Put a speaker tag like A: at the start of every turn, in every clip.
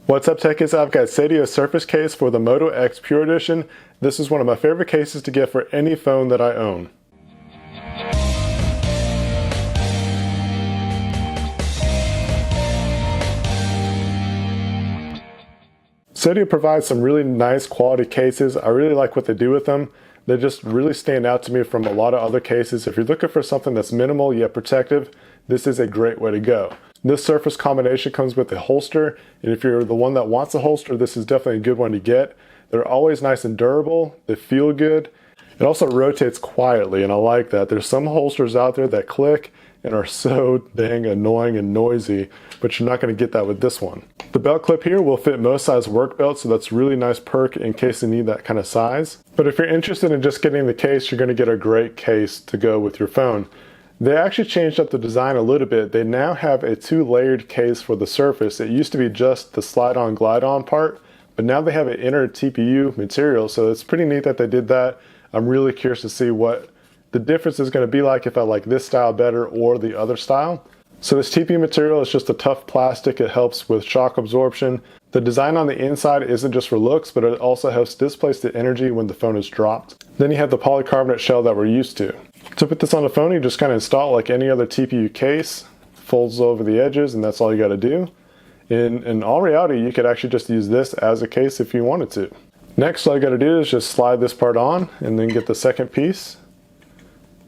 A: What's up, techies? I've got Seidio Surface Case for the Moto X Pure Edition. This is one of my favorite cases to get for any phone that I own. Seidio provides some really nice quality cases. I really like what they do with them. They just really stand out to me from a lot of other cases. If you're looking for something that's minimal yet protective, this is a great way to go. This surface combination comes with a holster, and if you're the one that wants a holster, this is definitely a good one to get. They're always nice and durable, they feel good. It also rotates quietly, and I like that. There's some holsters out there that click and are so dang annoying and noisy, but you're not going to get that with this one. The belt clip here will fit most size work belts, so that's a really nice perk in case you need that kind of size. But if you're interested in just getting the case, you're going to get a great case to go with your phone. They actually changed up the design a little bit. They now have a two-layered case for the Surface. It used to be just the slide-on, glide-on part, but now they have an inner TPU material, so it's pretty neat that they did that. I'm really curious to see what the difference is going to be like, if I like this style better or the other style. So this TPU material is just a tough plastic. It helps with shock absorption. The design on the inside isn't just for looks, but it also helps displace the energy when the phone is dropped. Then you have the polycarbonate shell that we're used to. To put this on the phone, you just kind of install it like any other TPU case, folds over the edges, and that's all you got to do. In all reality, you could actually just use this as a case if you wanted to. Next, all you got to do is just slide this part on and then get the second piece,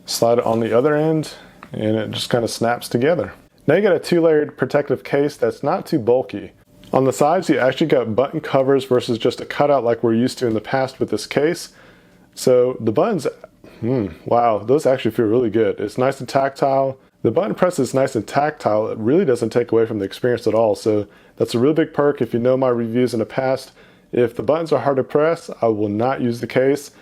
A: slide it on the other end, and it just kind of snaps together. Now you got a two-layered protective case that's not too bulky. On the sides, you actually got button covers versus just a cutout like we're used to in the past with this case. So the buttons, wow, those actually feel really good. It's nice and tactile. The button press is nice and tactile. It really doesn't take away from the experience at all. So that's a really big perk. If you know my reviews in the past, if the buttons are hard to press, I will not use the case.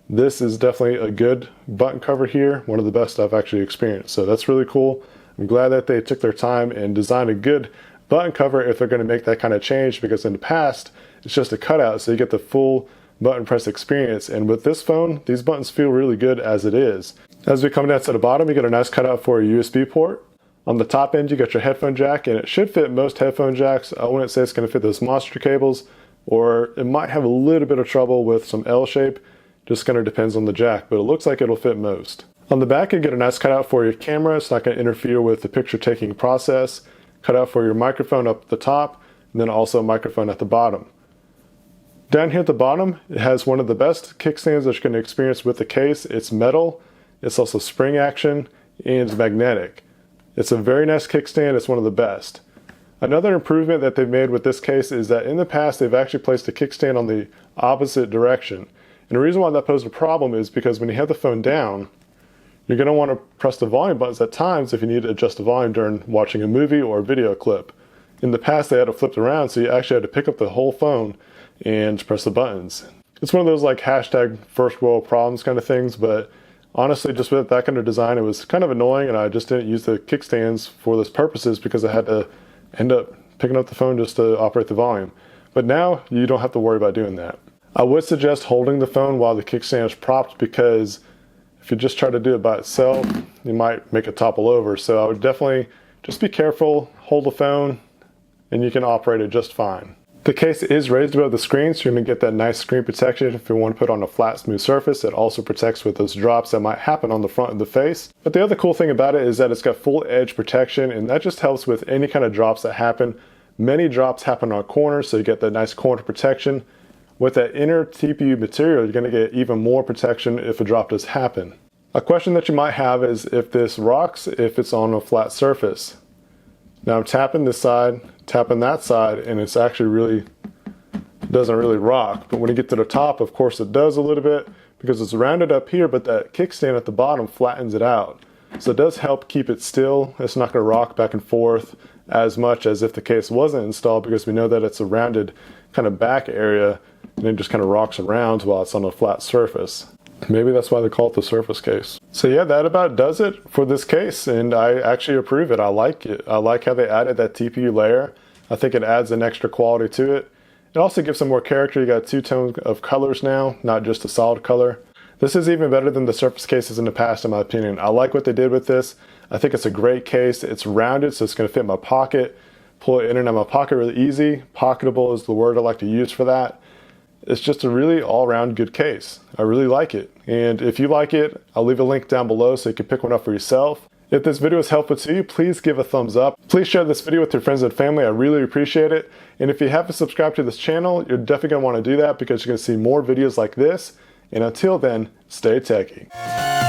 A: This is definitely a good button cover here, one of the best I've actually experienced. So that's really cool. I'm glad that they took their time and designed a good button cover if they're going to make that kind of change, because in the past, it's just a cutout, so you get the full button press experience. And with this phone, these buttons feel really good as it is. As we come down to the bottom, you get a nice cutout for a USB port. On the top end, you got your headphone jack, and it should fit most headphone jacks. I wouldn't say it's going to fit those monster cables, or it might have a little bit of trouble with some L shape. Just kind of depends on the jack, but it looks like it'll fit most. On the back, you get a nice cutout for your camera. It's not going to interfere with the picture taking process. Cutout for your microphone up at the top, and then also a microphone at the bottom. Down here at the bottom, it has one of the best kickstands that you're going to experience with the case. It's metal, it's also spring action, and it's magnetic. It's a very nice kickstand. It's one of the best. Another improvement that they've made with this case is that in the past, they've actually placed the kickstand on the opposite direction. And the reason why that posed a problem is because when you have the phone down, you're going to want to press the volume buttons at times if you need to adjust the volume during watching a movie or a video clip. In the past, they had it flipped around, so you actually had to pick up the whole phone and press the buttons. It's one of those like hashtag first world problems kind of things, but honestly, just with that kind of design, it was kind of annoying, and I just didn't use the kickstands for those purposes because I had to end up picking up the phone just to operate the volume. But now, you don't have to worry about doing that. I would suggest holding the phone while the kickstand is propped, because if you just try to do it by itself, you might make it topple over. So I would definitely just be careful, hold the phone, and you can operate it just fine. The case is raised above the screen, so you're going to get that nice screen protection if you want to put on a flat, smooth surface. It also protects with those drops that might happen on the front of the face. But the other cool thing about it is that it's got full edge protection, and that just helps with any kind of drops that happen. Many drops happen on corners, so you get that nice corner protection. With that inner TPU material, you're going to get even more protection if a drop does happen. A question that you might have is if this rocks if it's on a flat surface. Now I'm tapping this side, tapping that side, and it's actually doesn't really rock. But when you get to the top, of course it does a little bit because it's rounded up here, but that kickstand at the bottom flattens it out. So it does help keep it still. It's not going to rock back and forth as much as if the case wasn't installed, because we know that it's a rounded kind of back area and it just kind of rocks around while it's on a flat surface. Maybe that's why they call it the Surface Case. So yeah, that about does it for this case, and I actually approve it. I like it. I like how they added that TPU layer. I think it adds an extra quality to it. It also gives some more character. You got two tones of colors now, not just a solid color. This is even better than the Surface cases in the past, in my opinion. I like what they did with this. I think it's a great case. It's rounded, so it's going to fit in my pocket. pull it in and out of my pocket really easy. Pocketable is the word I like to use for that. It's just a really all-around good case. I really like it. And if you like it, I'll leave a link down below so you can pick one up for yourself. If this video was helpful to you, please give a thumbs up. Please share this video with your friends and family. I really appreciate it. And if you haven't subscribed to this channel, you're definitely going to want to do that because you're going to see more videos like this. And until then, stay techie.